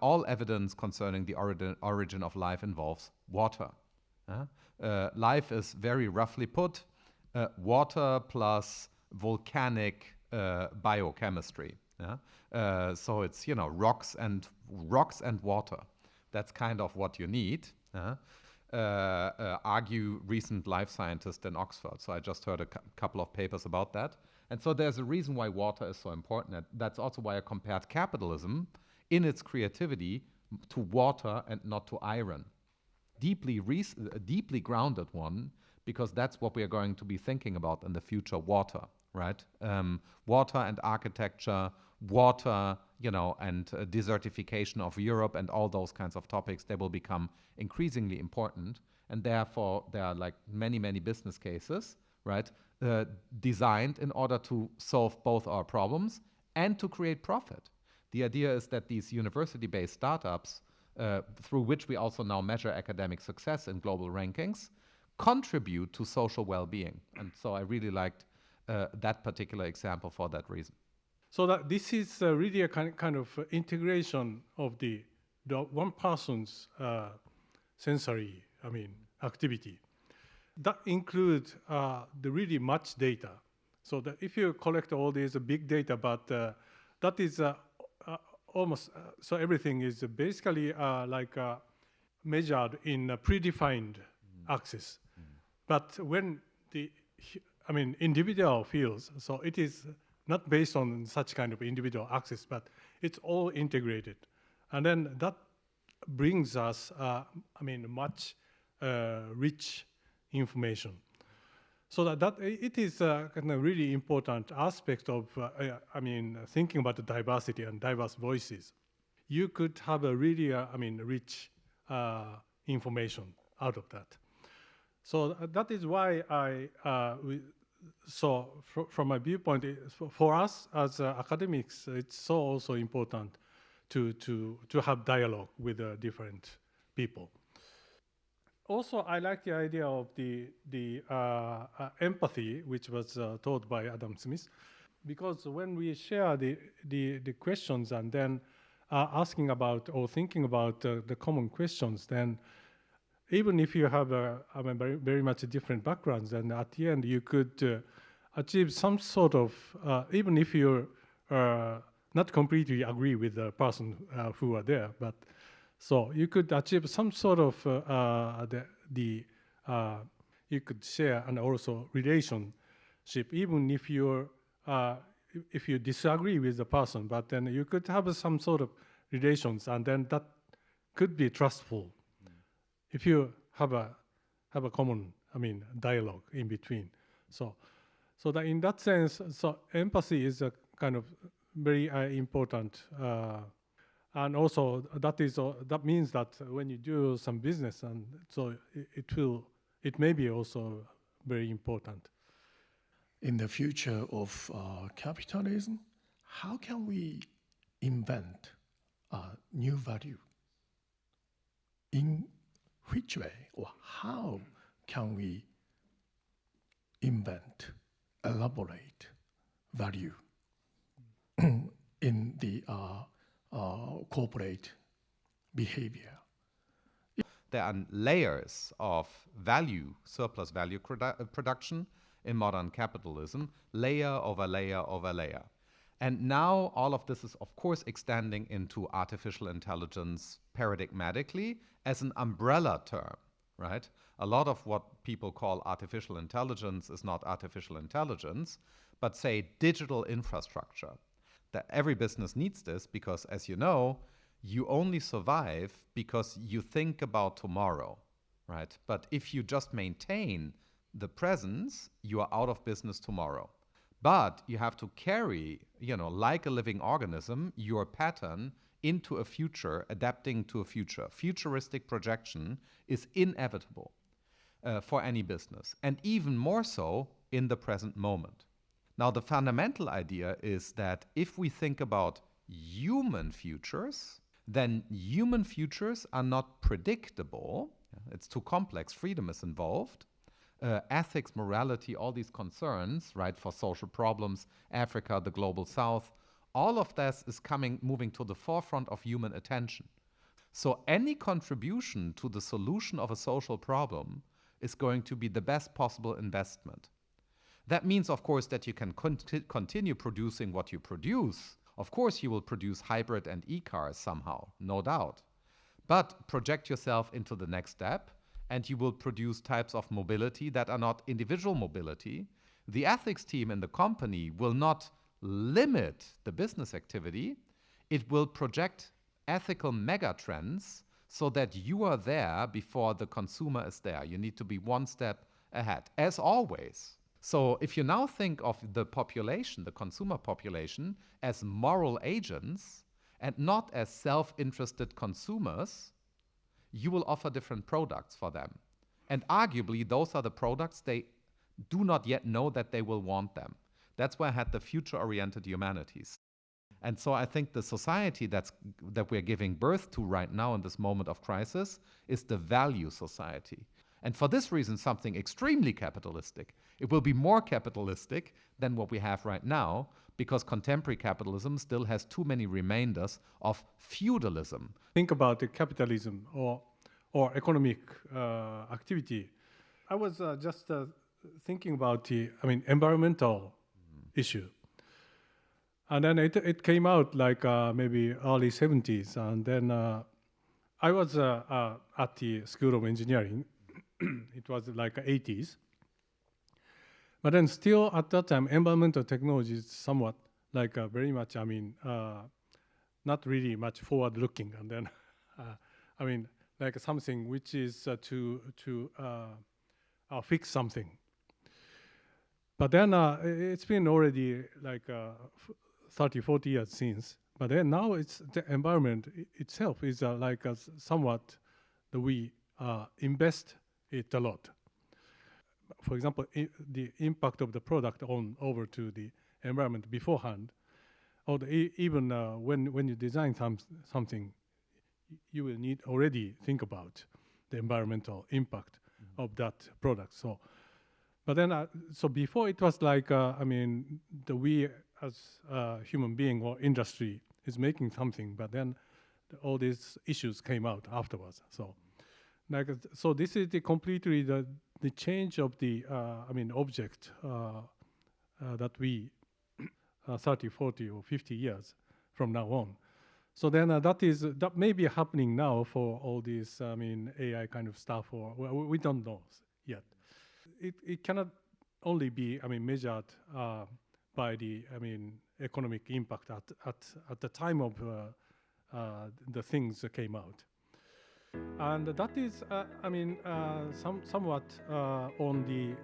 all evidence concerning the origin of life involves water. Life is very roughly put water plus volcanic biochemistry. So it's rocks and water. That's kind of what you need. Argue recent life scientists in Oxford. So I just heard a couple of papers about that. And so there's a reason why water is so important. That's also why I compared capitalism in its creativity to water and not to iron. Deeply grounded one, because that's what we are going to be thinking about in the future, water, right? Water and architecture, water, and desertification of Europe and all those kinds of topics, they will become increasingly important. And therefore, there are like many, many business cases, right, designed in order to solve both our problems and to create profit. The idea is that these university-based startups, through which we also now measure academic success in global rankings, contribute to social well-being. And so I really liked that particular example for that reason. So that this is really a kind of integration of the one person's sensory, activity. That includes the really much data. So that if you collect all these big data, but that is almost, so everything is basically measured in a predefined axis. But when the, individual feels, so it is not based on such kind of individual axis, but it's all integrated. And then that brings us, much rich information. So that it is a kind of really important aspect of, thinking about the diversity and diverse voices. You could have a really, rich information out of that. So that is why from my viewpoint, for us as academics, it's so also important to have dialogue with different people. Also, I like the idea of the empathy, which was taught by Adam Smith, because when we share the questions and then asking about or thinking about the common questions, then even if you have very, very much different backgrounds, then at the end you could achieve some sort of, even if you not completely agree with the person who are there, but so you could achieve some sort of you could share and also relationship, even if you disagree with the person, but then you could have some sort of relations, and then that could be trustful if you have a common dialogue in between. So that in that sense, so empathy is a kind of very important. And also, that means that when you do some business, and so it may be also very important. In the future of capitalism, how can we invent a new value? In which way or how can we invent, elaborate value in the corporate behavior? There are layers of value, surplus value production in modern capitalism, layer over layer over layer. And now all of this is, of course, extending into artificial intelligence paradigmatically as an umbrella term, right? A lot of what people call artificial intelligence is not artificial intelligence, but say digital infrastructure. That every business needs this because, as you know, you only survive because you think about tomorrow, right? But if you just maintain the presence, you are out of business tomorrow. But you have to carry, like a living organism, your pattern into a future, adapting to a future. Futuristic projection is inevitable for any business, and even more so in the present moment. Now, the fundamental idea is that if we think about human futures, then human futures are not predictable. It's too complex. Freedom is involved. Ethics, morality, all these concerns, right, for social problems, Africa, the global south, all of this is moving to the forefront of human attention. So any contribution to the solution of a social problem is going to be the best possible investment. That means, of course, that you can continue producing what you produce. Of course, you will produce hybrid and e-cars somehow, no doubt. But project yourself into the next step, and you will produce types of mobility that are not individual mobility. The ethics team in the company will not limit the business activity. It will project ethical megatrends so that you are there before the consumer is there. You need to be one step ahead, as always. So if you now think of the population, the consumer population, as moral agents and not as self-interested consumers, you will offer different products for them. And arguably, those are the products they do not yet know that they will want them. That's why I had the future-oriented humanities. And so I think the society that we're giving birth to right now in this moment of crisis is the value society. And for this reason, something extremely capitalistic. It will be more capitalistic than what we have right now, because contemporary capitalism still has too many remainders of feudalism. Think about the capitalism or economic activity. I was just thinking about the environmental issue. And then it came out like maybe early 70s. And then I was at the School of Engineering. It was like 80s. But then still at that time, environmental technology is somewhat like very much, not really much forward looking. And then, like something which is to fix something. But then it's been already like 30, 40 years since. But then now it's the environment itself is like somewhat that we invest it a lot. For example, the impact of the product over to the environment beforehand, or even when you design something, you will need already think about the environmental impact of that product. So, but then, so before it was like, we as a human being or industry is making something, but then all these issues came out afterwards. So, so this is completely the change of the object that we 30, 40, or 50 years from now on. So then that may be happening now for all this AI kind of stuff, or we don't know yet. It cannot only be measured by the economic impact at the time of the things that came out. And that is, somewhat on the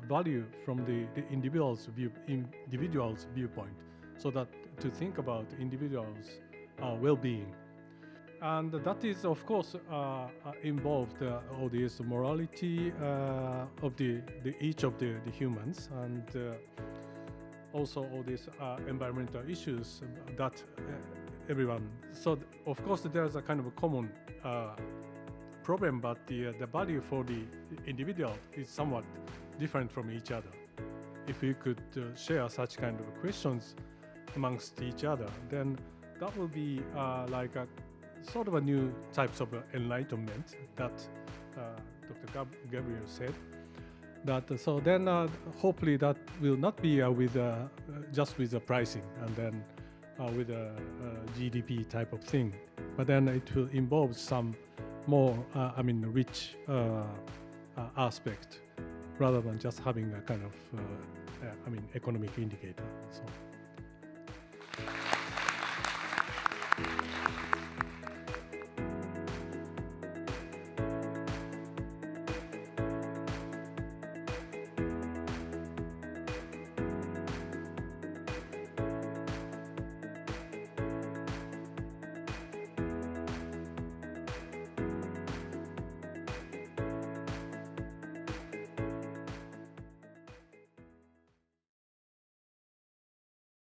value from the individual's viewpoint, so that to think about individuals' well-being. And that is, of course, involved all this morality of the each of the humans, and also all these environmental issues that everyone. So of course there's a kind of a common problem, but the value for the individual is somewhat different from each other. If we could share such kind of questions amongst each other, then that will be like a sort of a new types of enlightenment that Dr. Gabriel said. That so then hopefully that will not be just with the pricing and then with a GDP type of thing, but then it will involve some more rich aspect rather than just having a kind of economic indicator. So.